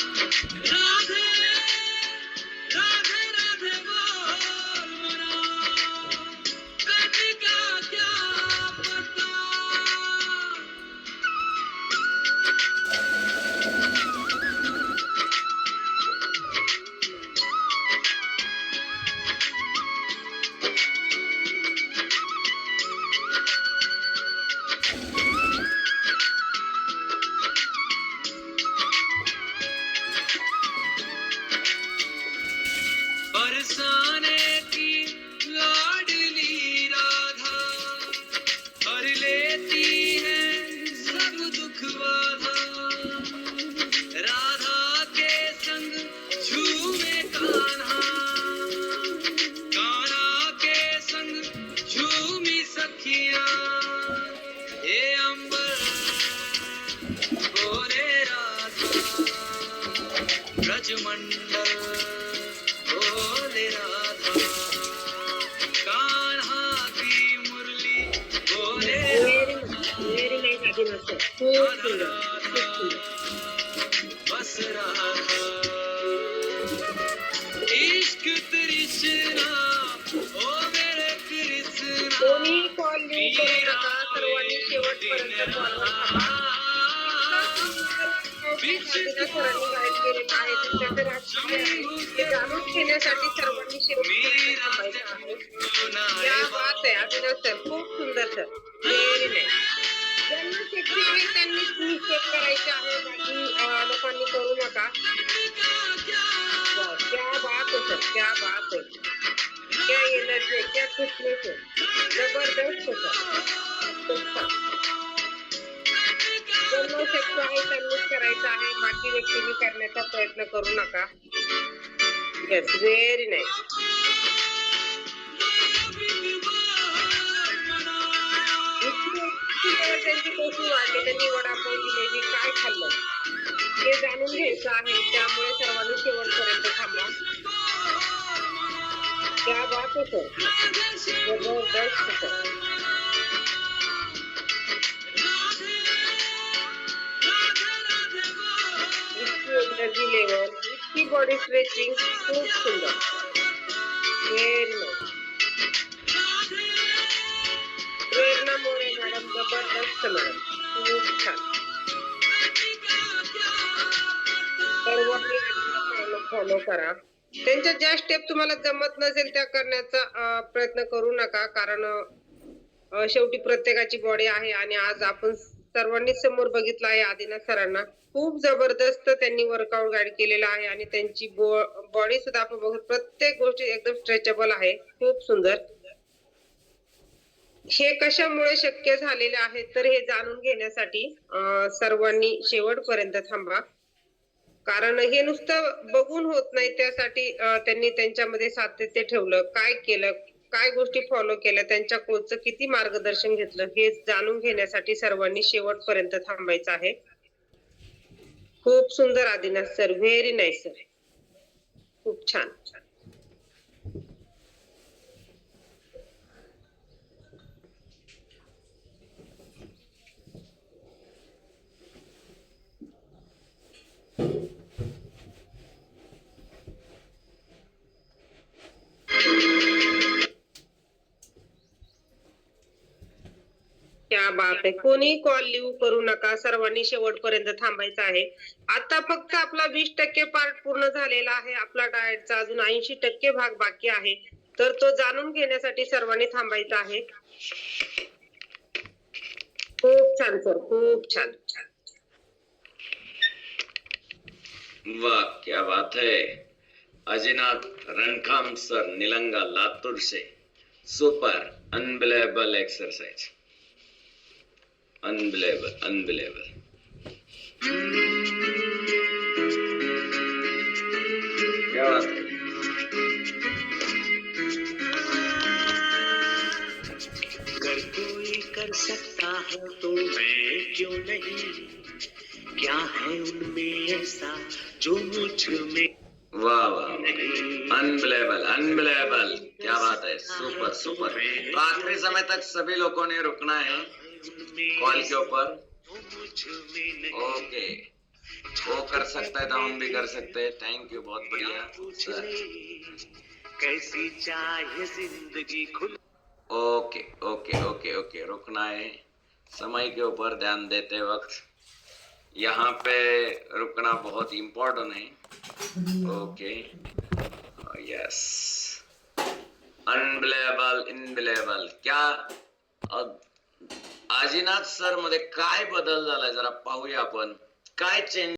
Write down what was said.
राधे राधे राधे बोल मना, कभी का क्या पता। बरसाने की लाडली राधा, हर लेती है सब दुख बाधा। राधा के संग झूमे कान्हा, कान्हा के संग झूमी सखियां। ये अंबर बोले राधा, ब्रजमंडल बोले राधा, कान्हा की मुरली बोले व्हेरी नाईस अभिनव सर, खूप सुंदर, खूप सुंदर. बस राधा। इश्क तृष्णा ओ मेरे कृष्णा, कोणी कॉल लिहू करू नका, सर्वांनी शेवटपर्यंत कॉलवर थांबा. अभिनव सरांनी गाईड केलेलं आहे त्यांच्याकडे राष्ट्रीय आहे ते जाणून घेण्यासाठी सर्वांनी शेवटपर्यंत थांबायचं आहे. क्या बात आहे अभिनव सर, खूप सुंदर सर, व्हेरी नाईस. ज्यांना शक्य आहे त्यांनीच मिस्टेक करायचे आहे, बाकी लोकांनी करू नका. वाव, क्या बात है सर, क्या बात है, क्या एनर्जी है, क्या फिटनेस है, जबरदस्त है सर, खूप छान. ज्यांना शक्य आहे त्यांनीच करायचं आहे, बाकी व्यक्तींनी करण्याचा प्रयत्न करू नका. Yes, very nice. त्यांची कशी वाढली, त्यांनी वडापाव जिलेबी काय खाल्लं हे जाणून घ्यायचं आहे, त्यामुळे सर्वांनी शेवटपर्यंत थांबा. क्या बात है सर, जबरदस्त सर. इतकी एनर्जी लेवल, इतकी बॉडी स्ट्रेचिंग, खूप सुंदर, व्हेरी नाईस. प्रेरणा मोरे मॅडम, जबरदस्त मॅडम, खूप छान. सर्वांनी फॉलो करा. त्यांच्या ज्या स्टेप तुम्हाला जमत नसेल त्या करण्याचा प्रयत्न करू नका, कारण शेवटी प्रत्येकाची बॉडी आहे आणि आज आपण सर्वांनी समोर बघितलं आहे आदिनाथ सरांना. खूप जबरदस्त त्यांनी वर्कआउट गाईड केलेला आहे आणि त्यांची बॉडी सुद्धा आपण बघू, प्रत्येक गोष्टी एकदम स्ट्रेचेबल आहे, खूप सुंदर. हे कशामुळे शक्य झालेले आहे तर हे जाणून घेण्यासाठी सर्वांनी शेवटपर्यंत थांबा, कारण हे नुसतं बघून होत नाही. त्यासाठी त्यांनी त्यांच्यामध्ये सातत्य ठेवलं, काय केलं, काय गोष्टी फॉलो केल्या, त्यांच्या कोचचं किती मार्गदर्शन घेतलं हे जाणून घेण्यासाठी सर्वांनी शेवटपर्यंत थांबायचं आहे. खूप सुंदर Adinath sir, very nice sir, खूप छान. क्या बात आहे. कोणी कॉल लिव्ह करू नका, सर्वांनी शेवटपर्यंत थांबायचं आहे. आता फक्त आपला 20% पार्ट पूर्ण झालेला आहे, आपला डाएटचा अजून 80% भाग बाकी आहे, तर तो जाणून घेण्यासाठी सर्वांनी थांबायचं आहे. खूप छान सर, खूप छान. वाह, क्या बात है. अजिनाथ रणखाम सर, निलंगा, लातूर से. Super, unbelievable exercise, unbelievable, unbelievable. क्या बात है. अगर कोई कर सकता है तो मैं क्यों नहीं, क्या है उनमें ऐसा जो मुझ में. वाह वाह, अनबिलीवेबल, अनबिलीवेबल, क्या बात है, सुपर सुपर. तो आखिरी समय तक सभी लोगों ने रुकना है कॉल के ऊपर. ओके, वो कर सकता है तो हम भी कर सकते हैं। थैंक यू, बहुत बढ़िया सर। कैसी चाहे जिंदगी खुल। ओके ओके ओके ओके, रुकना है समय के ऊपर ध्यान देते वक्त, यहाँ पे रुकना बहुत इम्पोर्टेंट है। Okay, yes, unbelievable, unbelievable. क्या आजीनाथ सर मध्ये काय बदल झालाय जरा पाहूया आपण, काय चेंज